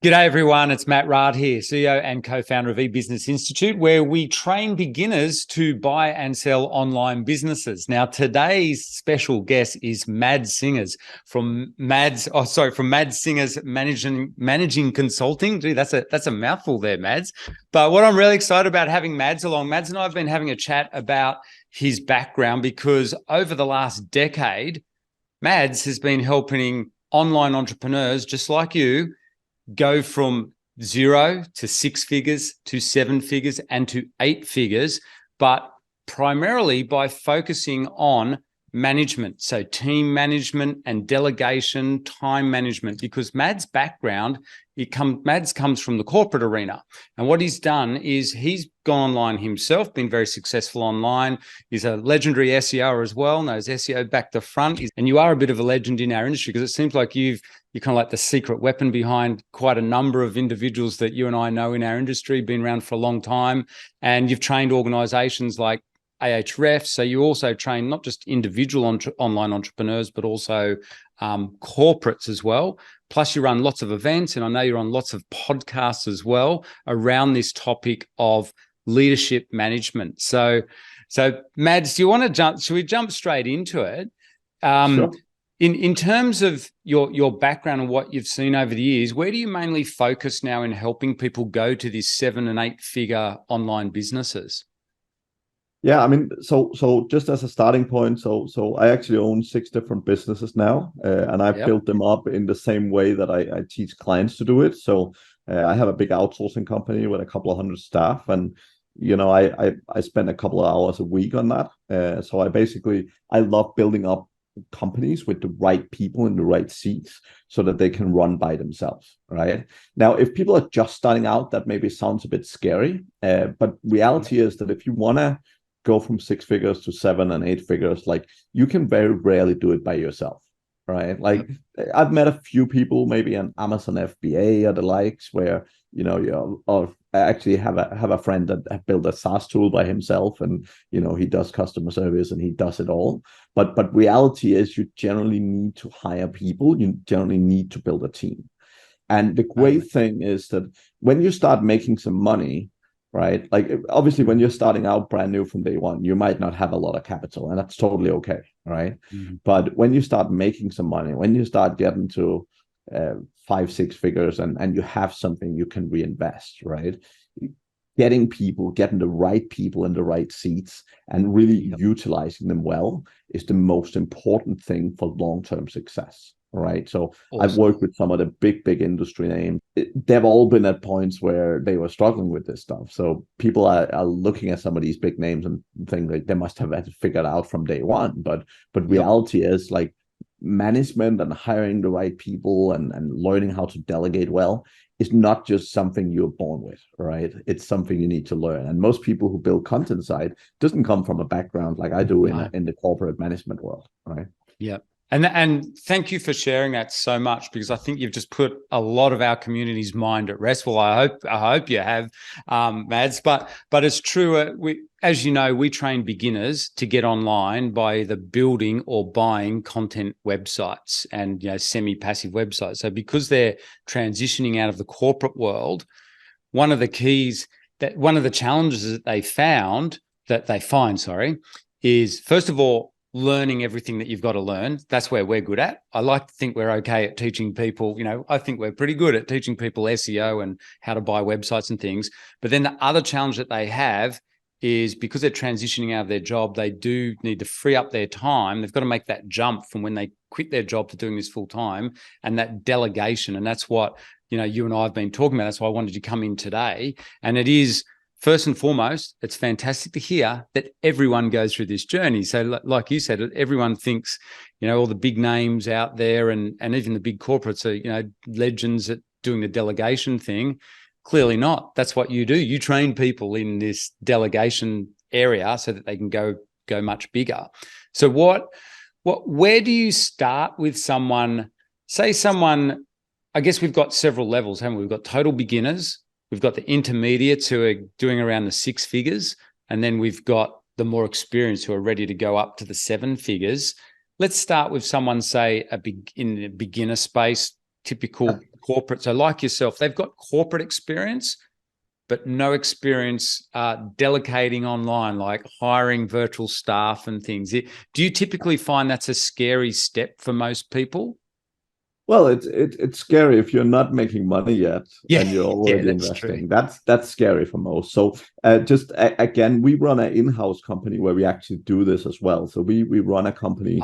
G'day everyone, it's Matt Rard here, CEO and co-founder of eBusiness Institute, where we train beginners to buy and sell online businesses. Now, today's special guest is Mads Singers from Mads Singers Managing Consulting. Gee, that's a mouthful there, Mads. But what I'm really excited about having Mads along, Mads and I have been having a chat about his background because over the last decade, Mads has been helping online entrepreneurs just like you go from 0 to 6 figures to 7 figures and to 8 figures, but primarily by focusing on management. So team management and delegation, time management, because Mads' background, Mads comes from the corporate arena. And what he's done is he's gone online himself, been very successful online. He's a legendary SEO as well, knows SEO back to front. And you are a bit of a legend in our industry because it seems like you're kind of like the secret weapon behind quite a number of individuals that you and I know in our industry, been around for a long time. And you've trained organizations like Ahrefs. So you also train not just individual online entrepreneurs, but also corporates as well. Plus you run lots of events, and I know you're on lots of podcasts as well around this topic of leadership management. So Mads, do you want to should we jump straight into it? Sure. In terms of your background and what you've seen over the years, where do you mainly focus now in helping people go to these 7 and 8 figure online businesses? Yeah, I mean, so just as a starting point, so I actually own 6 different businesses now, and I've built them up in the same way that I teach clients to do it. So I have a big outsourcing company with a couple of hundred staff, and I spend a couple of hours a week on that. So I love building up companies with the right people in the right seats so that they can run by themselves, right? Now, if people are just starting out, that maybe sounds a bit scary, but reality is that if you want to go from 6 figures to 7 and 8 figures, like, you can very rarely do it by yourself, right? Like, I've met a few people maybe on Amazon FBA or the likes where or I actually have a friend that built a SaaS tool by himself, and he does customer service and he does it all. But reality is you generally need to hire people. You generally need to build a team. And the great thing is that when you start making some money, right? Like, obviously, when you're starting out brand new from day one, you might not have a lot of capital, and that's totally okay, right? Mm-hmm. But when you start making some money, when you start getting to 5, 6 figures, and you have something you can reinvest, right? Getting the right people in the right seats and really utilizing them well is the most important thing for long-term success. Right. So awesome. I've worked with some of the big industry names. They've all been at points where they were struggling with this stuff. So people are looking at some of these big names and think that they must have had it figured out from day one. But reality is, like, management and hiring the right people and learning how to delegate well is not just something you're born with, right? It's something you need to learn. And most people who build content side doesn't come from a background like I do in the corporate management world, right? Yeah. And thank you for sharing that so much, because I think you've just put a lot of our community's mind at rest. Well, I hope you have, Mads. But it's true. As you know, we train beginners to get online by either building or buying content websites and semi-passive websites. So because they're transitioning out of the corporate world, one of the challenges that they find, is, first of all, learning everything that you've got to learn. That's where we're good at. I like to think we're okay at teaching people, I think we're pretty good at teaching people SEO and how to buy websites and things. But then the other challenge that they have is, because they're transitioning out of their job, they do need to free up their time. They've got to make that jump from when they quit their job to doing this full time, and that delegation. And that's what, you and I have been talking about. That's why I wanted you to come in today. And it is, first and foremost, it's fantastic to hear that everyone goes through this journey. So like you said, everyone thinks, all the big names out there and even the big corporates are, legends at doing the delegation thing. Clearly not. That's what you do. You train people in this delegation area so that they can go much bigger. So where do you start with someone? I guess we've got several levels, haven't we? We've got total beginners. We've got the intermediates who are doing around the 6 figures, and then we've got the more experienced who are ready to go up to the 7 figures. Let's start with someone, say, in the beginner space, typical corporate. So like yourself, they've got corporate experience, but no experience delegating online, like hiring virtual staff and things. Do you typically find that's a scary step for most people? Well, it's scary if you're not making money yet and you're already that's investing. true. That's scary for most. So again, we run an in-house company where we actually do this as well. So we run a company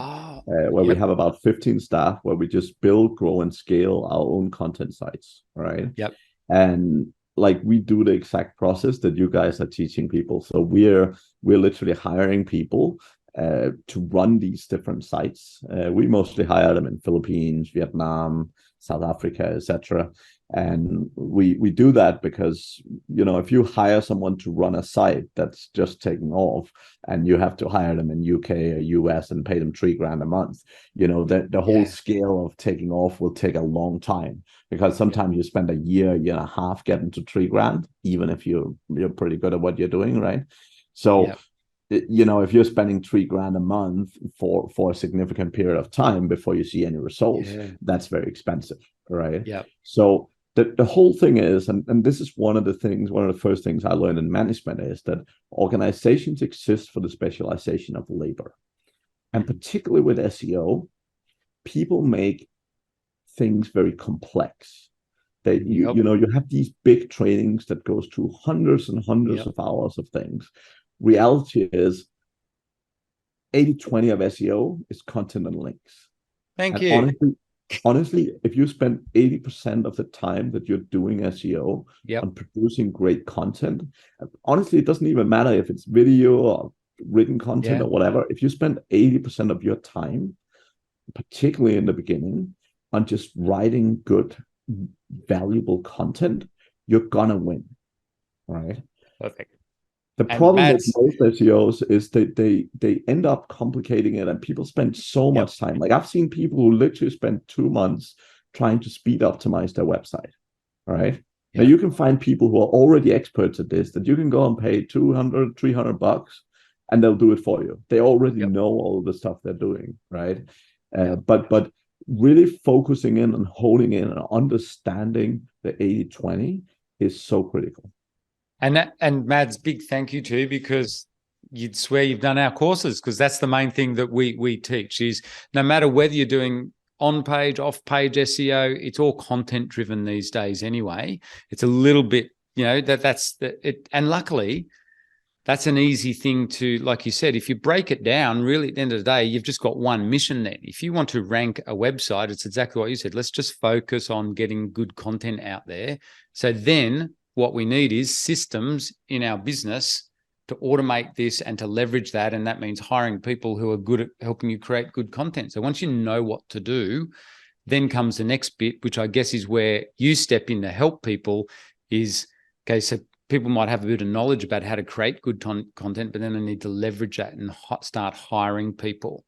where we have about 15 staff, where we just build, grow, and scale our own content sites, right? Yep. And like we do the exact process that you guys are teaching people. So we're literally hiring people to run these different sites. We mostly hire them in Philippines, Vietnam, South Africa, etc. And we do that because, you know, if you hire someone to run a site that's just taking off, and you have to hire them in UK or US and pay them $3,000 a month, you know, the whole scale of taking off will take a long time, because sometimes you spend a year and a half getting to $3,000, even if you're pretty good at what you're doing, right? So you know, if you're spending $3,000 a month for a significant period of time before you see any results, that's very expensive, right? Yeah. So the whole thing is, and this is one of the first things I learned in management, is that organizations exist for the specialization of labor. And particularly with SEO, people make things very complex. That you know, you have these big trainings that goes through hundreds and hundreds of hours of things. Reality is 80-20 of SEO is content and links. Thank you. Honestly, if you spend 80% of the time that you're doing SEO on producing great content, honestly, it doesn't even matter if it's video or written content or whatever. If you spend 80% of your time, particularly in the beginning, on just writing good, valuable content, you're gonna win, right? Perfect. The problem with most SEOs is that they end up complicating it, and people spend so much time. Like I've seen people who literally spend 2 months trying to speed optimize their website, right? Now you can find people who are already experts at this, that you can go and pay $200, $300, and they'll do it for you. They already know all the stuff they're doing, right? But really focusing in and honing in and understanding the 80-20 is so critical. And Mads, big thank you to you, because you'd swear you've done our courses, because that's the main thing that we teach is no matter whether you're doing on-page, off-page SEO, it's all content-driven these days anyway. It's a little bit, you know, that's it. And luckily, that's an easy thing to, like you said, if you break it down, really at the end of the day, you've just got one mission then. If you want to rank a website, it's exactly what you said. Let's just focus on getting good content out there. So then what we need is systems in our business to automate this and to leverage that. And that means hiring people who are good at helping you create good content. So once you know what to do, then comes the next bit, which I guess is where you step in to help people is, okay, so people might have a bit of knowledge about how to create good content, but then they need to leverage that and start hiring people.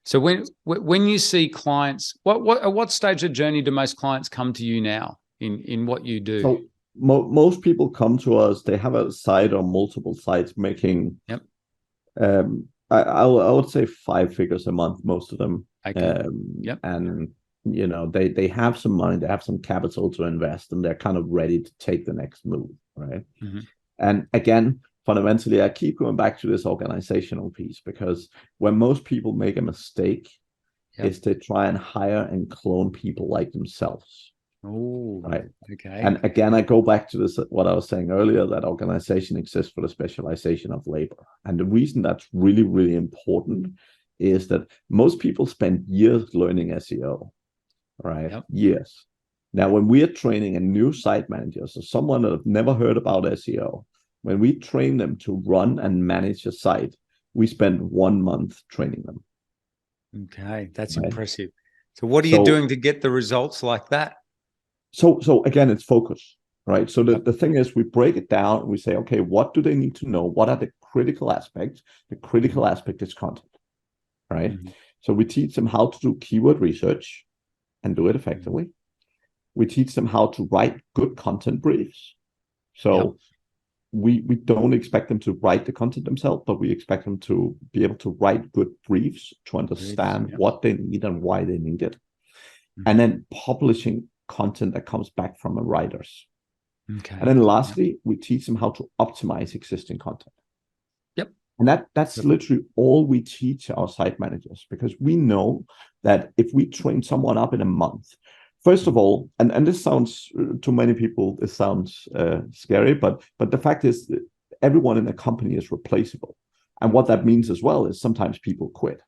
So when you see clients, at what stage of the journey do most clients come to you now in what you do? So most people come to us, they have a site or multiple sites making, I would say 5 figures a month, most of them. And, you know, they have some money, they have some capital to invest, and they're kind of ready to take the next move, right? And again, fundamentally, I keep going back to this organizational piece, because when most people make a mistake is they try and hire and clone people like themselves. Oh, right. Okay. And again, I go back to this, what I was saying earlier, that organization exists for the specialization of labor. And the reason that's really, really important is that most people spend years learning SEO, right? Years. Now, when we are training a new site manager, so someone that have never heard about SEO, when we train them to run and manage a site, we spend 1 month training them. Okay, that's impressive. So what are you doing to get the results like that? So again, it's focus, right? So the thing is, we break it down and we say, okay, what do they need to know? What are the critical aspects? The critical aspect is content, right? So we teach them how to do keyword research and do it effectively. We teach them how to write good content briefs. So we don't expect them to write the content themselves, but we expect them to be able to write good briefs to understand what they need and why they need it. And then publishing content that comes back from the writers. Okay. And then lastly, we teach them how to optimize existing content. Yep. And that's literally all we teach our site managers, because we know that if we train someone up in a month, first of all, and this sounds, to many people, this sounds scary, but the fact is that everyone in a company is replaceable. And what that means as well is sometimes people quit.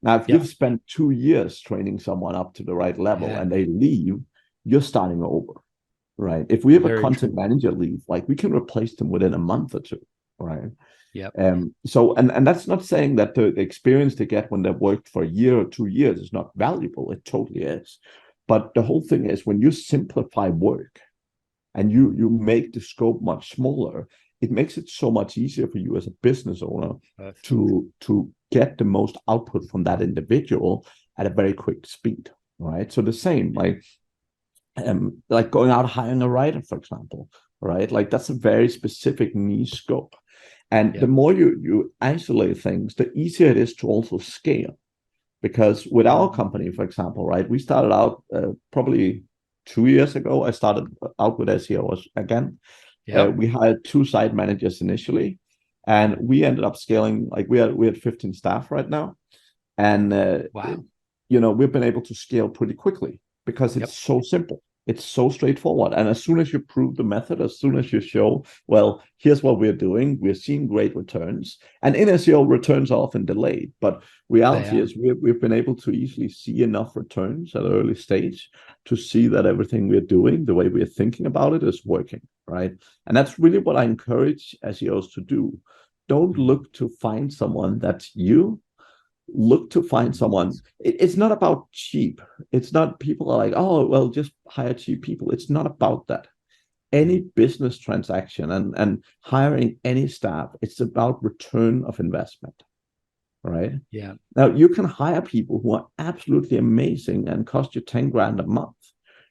Now, if you've spent 2 years training someone up to the right level and they leave, you're starting over, right? If we have a content manager leave, like, we can replace them within a month or two, right? So, and that's not saying that the experience they get when they've worked for a year or 2 years is not valuable. It totally is. But the whole thing is, when you simplify work and you make the scope much smaller, it makes it so much easier for you as a business owner to get the most output from that individual at a very quick speed, right? So the same, like going out hiring a writer, for example, right? Like, that's a very specific niche scope. And the more you isolate things, the easier it is to also scale. Because with our company, for example, right, we started out probably 2 years ago. I started out with SEO again. We hired 2 site managers initially, and we ended up scaling. Like, we had 15 staff right now, and we've been able to scale pretty quickly because it's so simple. It's so straightforward. And as soon as you prove the method, as soon as you show, well, here's what we're doing, we're seeing great returns. And in SEO, returns are often delayed. But reality is we've been able to easily see enough returns at an early stage to see that everything we're doing, the way we're thinking about it, is working, right? And that's really what I encourage SEOs to do. Don't look to find someone that's you. Look to find someone. It's not about cheap. It's not, people are like, oh, well, just hire cheap people. It's not about that. Any business transaction and hiring any staff, it's about return of investment, right? Now, you can hire people who are absolutely amazing and cost you 10 grand a month.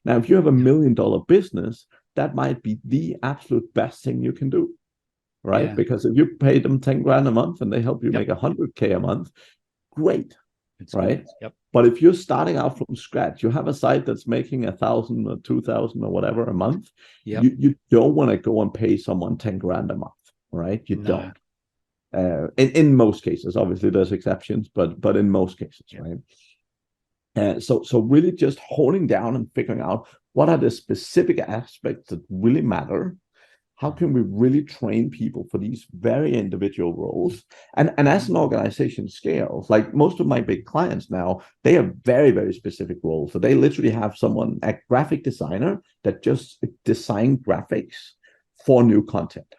Now, if you have $1 million business, that might be the absolute best thing you can do, right? Because if you pay them 10 grand a month and they help you make 100K a month, great, right? But if you're starting out from scratch, you have a site that's making 1,000 or 2,000 or whatever a month, you don't want to go and pay someone 10 grand a month, right? You don't. In most cases, obviously there's exceptions, but in most cases, right? So really just honing down and figuring out what are the specific aspects that really matter. How can we really train people for these very individual roles? And as an organization scales, like most of my big clients now, they have very, very specific roles. So they literally have someone, a graphic designer, that just design graphics for new content.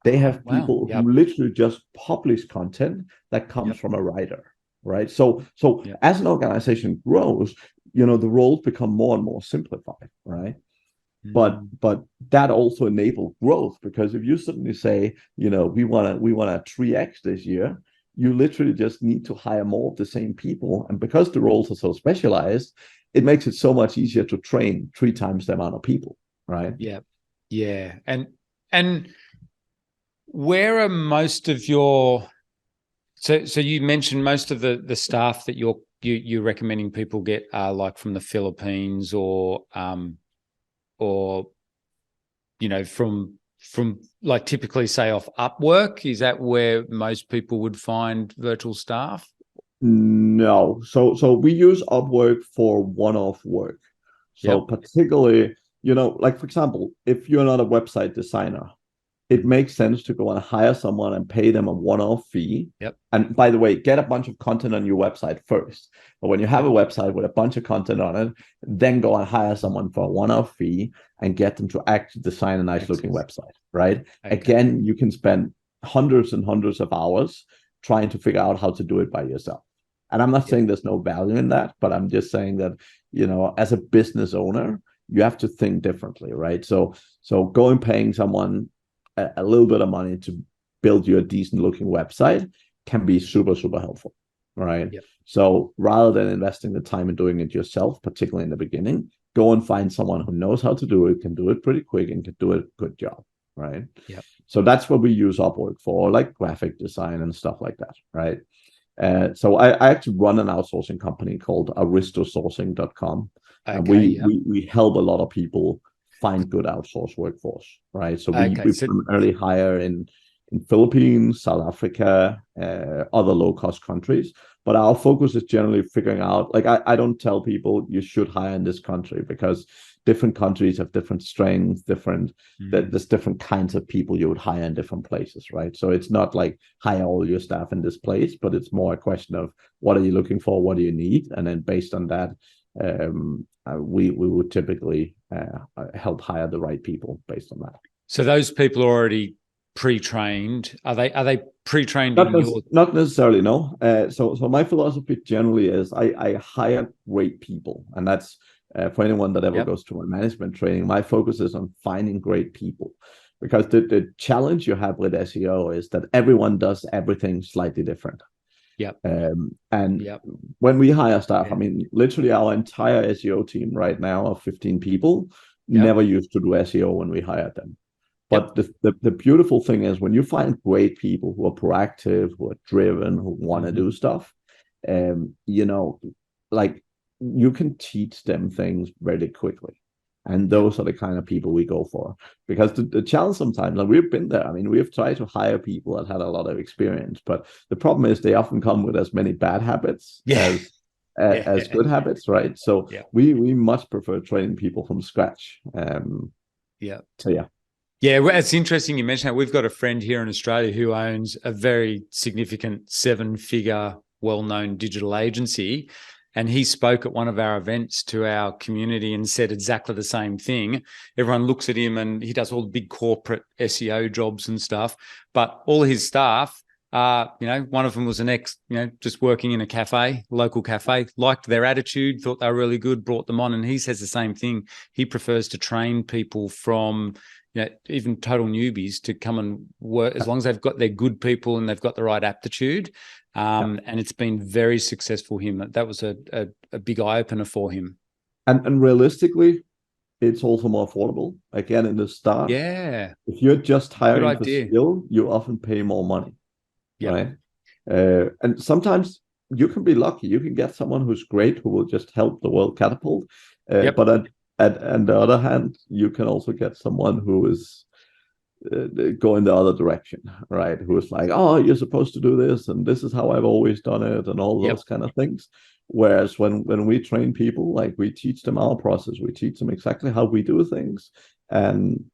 They have people who literally just publish content that comes from a writer, right? So as an organization grows, the roles become more and more simplified, right? But that also enables growth, because if you suddenly say, we want to 3x this year, you literally just need to hire more of the same people. And because the roles are so specialized, it makes it so much easier to train 3 times the amount of people, right? And where are most of your, so you mentioned most of the staff that you're recommending people get are like from the Philippines or from like typically say off Upwork? Is that where most people would find virtual staff? No. So we use Upwork for one-off work. So particularly, like, for example, if you're not a website designer, it makes sense to go and hire someone and pay them a one-off fee. And by the way, get a bunch of content on your website first. But when you have a website with a bunch of content on it, then go and hire someone for a one-off fee and get them to actually design a nice looking website, right? Again, you can spend hundreds and hundreds of hours trying to figure out how to do it by yourself. And I'm not saying there's no value in that, but I'm just saying that, as a business owner, you have to think differently, right? So go and paying someone a little bit of money to build you a decent looking website can be super, super helpful, right? So rather than investing the time in doing it yourself, particularly in the beginning, go and find someone who knows how to do it, can do it pretty quick, and can do a good job, right? So that's what we use Upwork for, like graphic design and stuff like that, right? So I actually run an outsourcing company called aristosourcing.com. And Okay. Yeah. we help a lot of people find good outsourced workforce, right? So we Okay. So primarily hire in Philippines, South Africa, other low-cost countries. But our focus is generally figuring out, like I don't tell people you should hire in this country, because different countries have different strengths, there's different kinds of people you would hire in different places, right? So it's not like hire all your staff in this place, but it's more a question of what are you looking for, what do you need? And then based on that, we would typically help hire the right people based on that. So those people are already pre-trained. Are they pre-trained not necessarily, no. So my philosophy generally is I hire great people, and that's for anyone that ever goes to my management training. My focus is on finding great people, because the challenge you have with SEO is that everyone does everything slightly different. When we hire staff, I mean, literally our entire SEO team right now of 15 people never used to do SEO when we hired them. But the beautiful thing is, when you find great people who are proactive, who are driven, who want to do stuff, like you can teach them things very quickly. And those are the kind of people we go for. Because the challenge sometimes, like we've been there. I mean, we've tried to hire people that had a lot of experience, but the problem is they often come with as many bad habits as good habits, right? So we much prefer training people from scratch. Yeah, well, it's interesting you mentioned that. We've got a friend here in Australia who owns a very significant 7-figure, well-known digital agency. And he spoke at one of our events to our community and said exactly the same thing. Everyone looks at him and he does all the big corporate SEO jobs and stuff. But all his staff, one of them was an ex, just working in a cafe, local cafe, liked their attitude, thought they were really good, brought them on. And he says the same thing. He prefers to train people from even total newbies to come and work, as long as they're good people and they've got the right aptitude. And it's been very successful for him. That was a big eye opener for him. And realistically, it's also more affordable. Again, in the start, if you're just hiring for skill, you often pay more money, right? And sometimes you can be lucky. You can get someone who's great, who will just help the world catapult. But on the other hand, you can also get someone who is going the other direction, right? Who is like, oh, you're supposed to do this, and this is how I've always done it, and all those kind of things. Whereas when we train people, like we teach them our process, we teach them exactly how we do things, and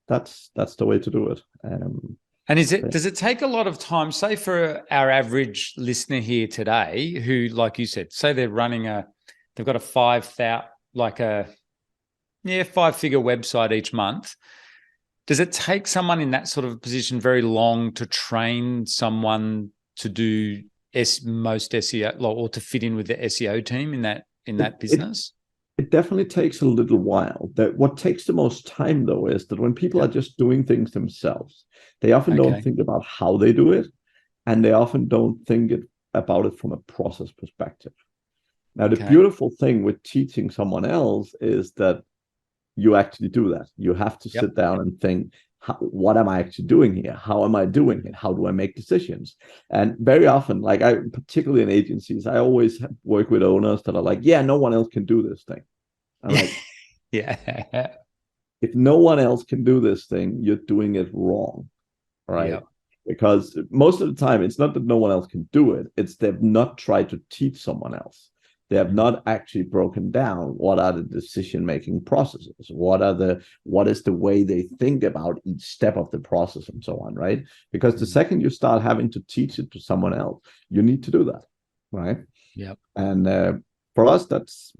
that's the way to do it. And does it take a lot of time, say for our average listener here today, who, like you said, say they've got a 5-figure website each month. Does it take someone in that sort of position very long to train someone to do most SEO, or to fit in with the SEO team in that business? It definitely takes a little while. What takes the most time, though, is that when people are just doing things themselves, they often don't think about how they do it, and they often don't think about it from a process perspective. Now, the beautiful thing with teaching someone else is that you actually do that. You have to sit down and think, what am I actually doing here? How am I doing it? How do I make decisions? And very often, like particularly in agencies, I always work with owners that are like, no one else can do this thing. I'm like, if no one else can do this thing, you're doing it wrong, right? Because most of the time, it's not that no one else can do it. It's they've not tried to teach someone else. They have not actually broken down what are the decision-making processes, what is the way they think about each step of the process, and so on, right? Because the second you start having to teach it to someone else, you need to do that, right? And for us, that's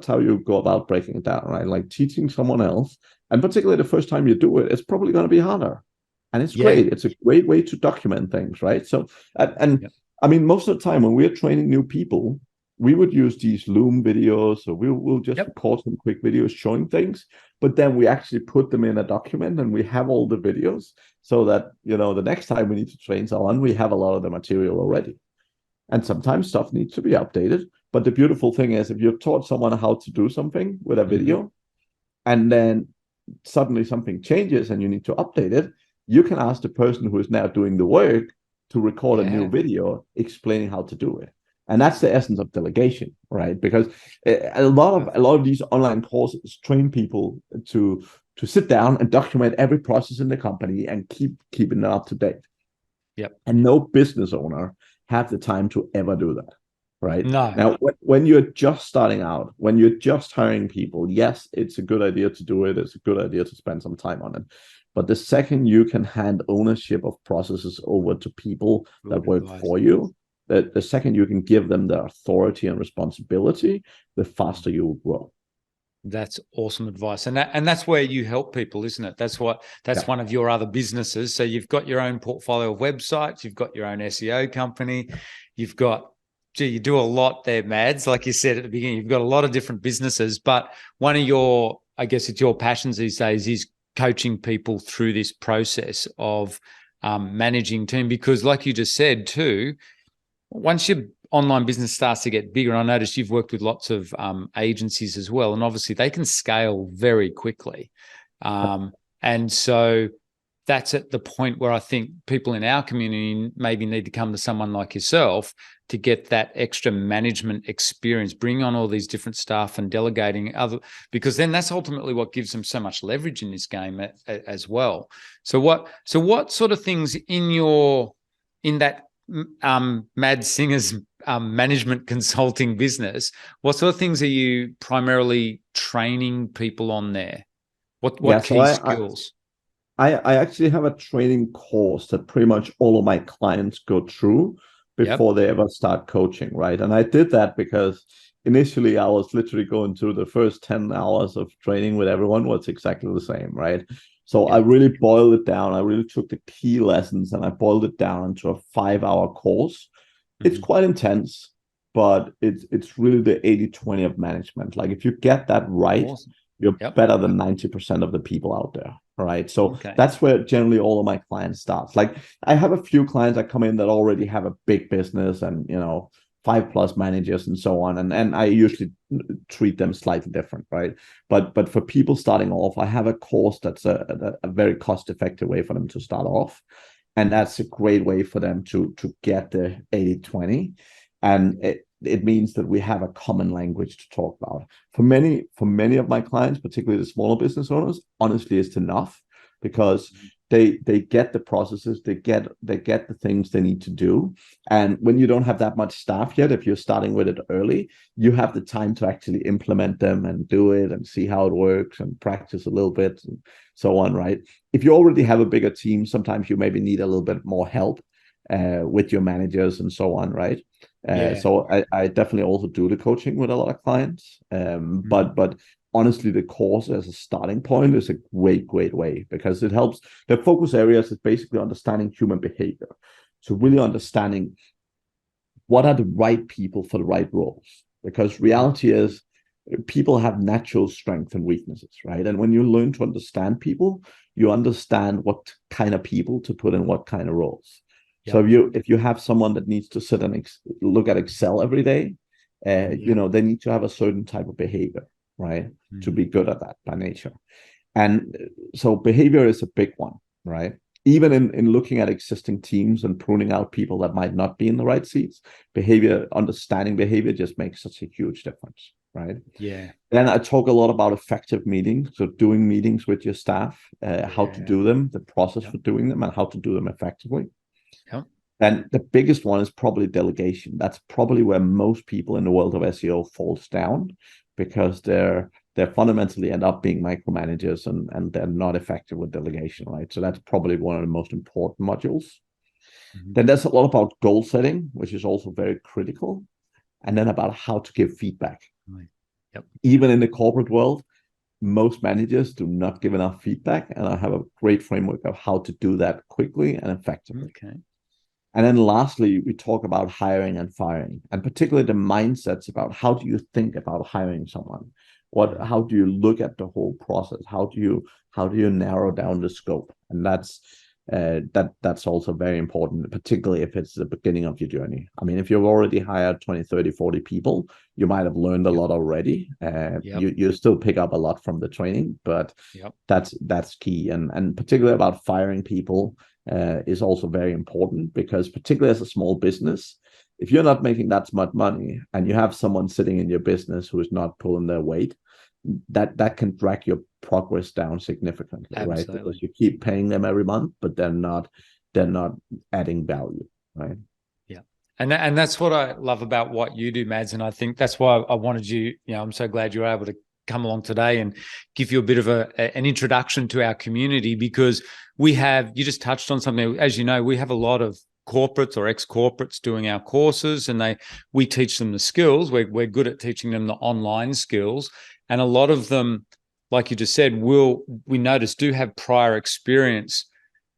how you go about breaking it down, right? Like teaching someone else, and particularly the first time you do it, it's probably going to be harder, and it's great. It's a great way to document things, right? So, I mean, most of the time when we're training new people, we would use these Loom videos, or we'll just record some quick videos showing things, but then we actually put them in a document and we have all the videos so that, the next time we need to train someone, we have a lot of the material already. And sometimes stuff needs to be updated. But the beautiful thing is, if you've taught someone how to do something with a video, and then suddenly something changes and you need to update it, you can ask the person who is now doing the work to record a new video explaining how to do it. And that's the essence of delegation, right? Because a lot of these online courses train people to sit down and document every process in the company and keeping it up to date. Yep. And no business owner have the time to ever do that, right? No. Now, when you're just starting out, when you're just hiring people, yes, it's a good idea to do it. It's a good idea to spend some time on it. But the second you can hand ownership of processes over to people that work for you, the second you can give them the authority and responsibility, the faster you will grow. That's awesome advice. And that's where you help people, isn't it? That's one of your other businesses. So you've got your own portfolio of websites, you've got your own SEO company, you've got, you do a lot there, Mads. Like you said at the beginning, you've got a lot of different businesses, but one of your, I guess it's your passions these days, is coaching people through this process of managing team. Because like you just said too, once your online business starts to get bigger, I noticed you've worked with lots of agencies as well, and obviously they can scale very quickly. And so that's at the point where I think people in our community maybe need to come to someone like yourself to get that extra management experience, bring on all these different staff and delegating because then that's ultimately what gives them so much leverage in this game as well. So what sort of things in that Mad Singers management consulting business, what sort of things are you primarily training people on there? What key skills? I actually have a training course that pretty much all of my clients go through before they ever start coaching, right? And I did that because initially I was literally going through the first 10 hours of training with everyone was exactly the same, right? So I really boiled it down. I really took the key lessons and I boiled it down into a 5-hour course. It's quite intense, but it's really the 80-20 of management. Like if you get that right, you're better than 90% of the people out there. Right. So that's where generally all of my clients start. Like I have a few clients that come in that already have a big business and, 5+ managers and so on. And I usually treat them slightly different. Right. But for people starting off, I have a course that's a very cost-effective way for them to start off. And that's a great way for them to get the 80-20. And it means that we have a common language to talk about. For many of my clients, particularly the smaller business owners, honestly, it's enough because they get the processes, they get the things they need to do. And when you don't have that much staff yet, if you're starting with it early, you have the time to actually implement them and do it and see how it works and practice a little bit and so on, right? If you already have a bigger team, sometimes you maybe need a little bit more help with your managers and so on, right? So I definitely also do the coaching with a lot of clients. But honestly, the course as a starting point is a great way because it helps. The focus areas is basically understanding human behavior. So really understanding what are the right people for the right roles. Because reality is people have natural strengths and weaknesses, right? And when you learn to understand people, you understand what kind of people to put in what kind of roles. So if you have someone that needs to sit and look at Excel every day, they need to have a certain type of behavior, right, to be good at that by nature. And so behavior is a big one, right? Even in looking at existing teams and pruning out people that might not be in the right seats, understanding behavior just makes such a huge difference, right? Yeah. Then I talk a lot about effective meetings, so doing meetings with your staff, how to do them, the process for doing them, and how to do them effectively. And the biggest one is probably delegation. That's probably where most people in the world of SEO falls down because they're fundamentally end up being micromanagers and they're not effective with delegation, right? So that's probably one of the most important modules. Then there's a lot about goal setting, which is also very critical. And then about how to give feedback. Even in the corporate world, most managers do not give enough feedback. And I have a great framework of how to do that quickly and effectively. And then lastly, we talk about hiring and firing, and particularly the mindsets about how do you think about hiring someone? How do you look at the whole process? How do you narrow down the scope? And that's also very important, particularly if it's the beginning of your journey. I mean, if you've already hired 20, 30, 40 people, you might have learned a lot already. You still pick up a lot from the training, but that's key. And particularly about firing people is also very important because particularly as a small business, if you're not making that much money and you have someone sitting in your business who is not pulling their weight, that can drag your progress down significantly. Absolutely. Right? Because you keep paying them every month, but they're not adding value, right? Yeah. And that's what I love about what you do, Mads. And I think that's why I wanted you, I'm so glad you were able to come along today and give you a bit of an introduction to our community, because you just touched on something. As you know, we have a lot of corporates or ex-corporates doing our courses, and we teach them the skills. We're good at teaching them the online skills. And a lot of them, like you just said, we notice do have prior experience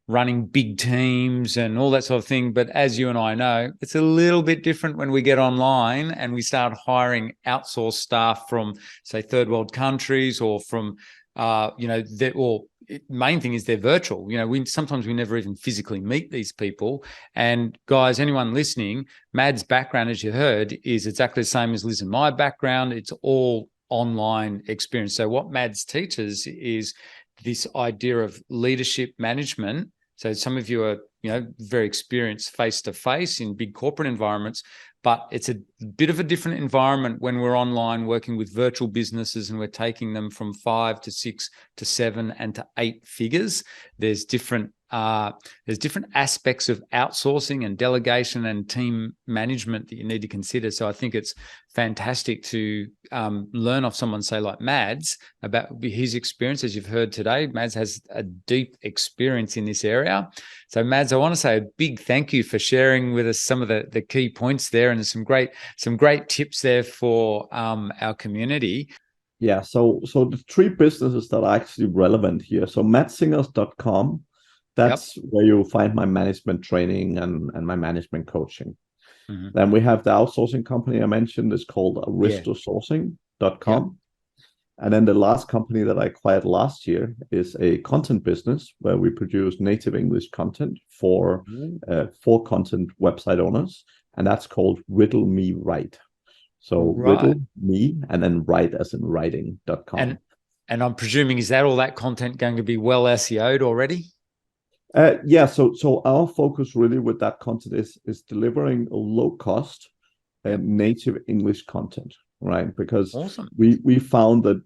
running big teams and all that sort of thing. But as you and I know, it's a little bit different when we get online and we start hiring outsourced staff from, say, third world countries, or from, main thing is they're virtual. Sometimes we never even physically meet these people. And guys, anyone listening, Mad's background, as you heard, is exactly the same as Liz and my background. It's all online experience. So what Mads teaches is this idea of leadership management. So some of you are, very experienced face-to-face in big corporate environments, but it's a bit of a different environment when we're online working with virtual businesses and we're taking them from 5 to 6 to 7 and to 8 figures. There's different aspects of outsourcing and delegation and team management that you need to consider. So I think it's fantastic to learn off someone, say, like Mads, about his experience. As you've heard today, Mads has a deep experience in this area. So Mads, I want to say a big thank you for sharing with us some of the key points there, and some great tips there for our community. Yeah, so the 3 businesses that are actually relevant here. So madsingers.com, that's where you'll find my management training and my management coaching. Mm-hmm. Then we have the outsourcing company I mentioned, is called aristosourcing.com. Yep. And then the last company that I acquired last year is a content business where we produce native English content for content website owners. And that's called Riddle Me Write. So riddle me and then write as in writing.com. And I'm presuming, is that all that content going to be well SEO'd already? Yeah, so our focus really with that content is delivering a low cost native English content, right? Because we found that,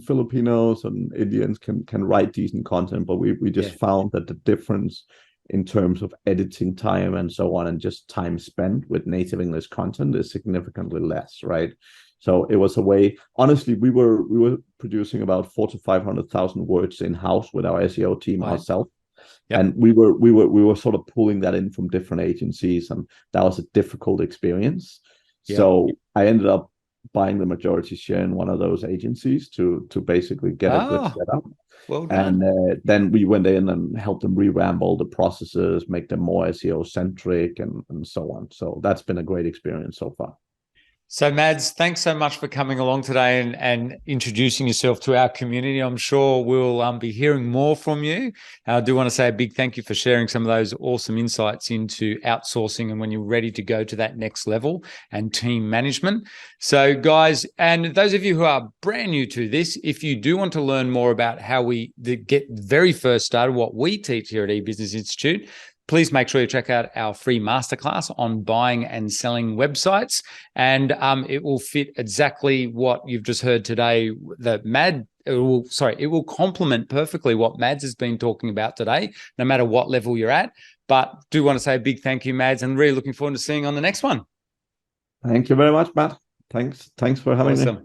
Filipinos and Indians can write decent content, but we just found that the difference in terms of editing time and so on, and just time spent with native English content, is significantly less, right? So it was a way. Honestly, we were producing about 400,000 to 500,000 words in house with our SEO team ourselves. Yep. And we were sort of pulling that in from different agencies, and that was a difficult experience. Yep. So I ended up buying the majority share in one of those agencies to basically get a good setup. Well done. And then we went in and helped them revamp all the processes, make them more SEO centric, and so on. So that's been a great experience so far. So Mads, thanks so much for coming along today and introducing yourself to our community. I'm sure we'll be hearing more from you. I do want to say a big thank you for sharing some of those awesome insights into outsourcing and when you're ready to go to that next level, and team management. So guys, and those of you who are brand new to this, if you do want to learn more about how we get very first started, what we teach here at eBusiness Institute, please make sure you check out our free masterclass on buying and selling websites. And it will fit exactly what you've just heard today. It will complement perfectly what Mads has been talking about today, no matter what level you're at. But do want to say a big thank you, Mads, and really looking forward to seeing you on the next one. Thank you very much, Matt. Thanks for having me.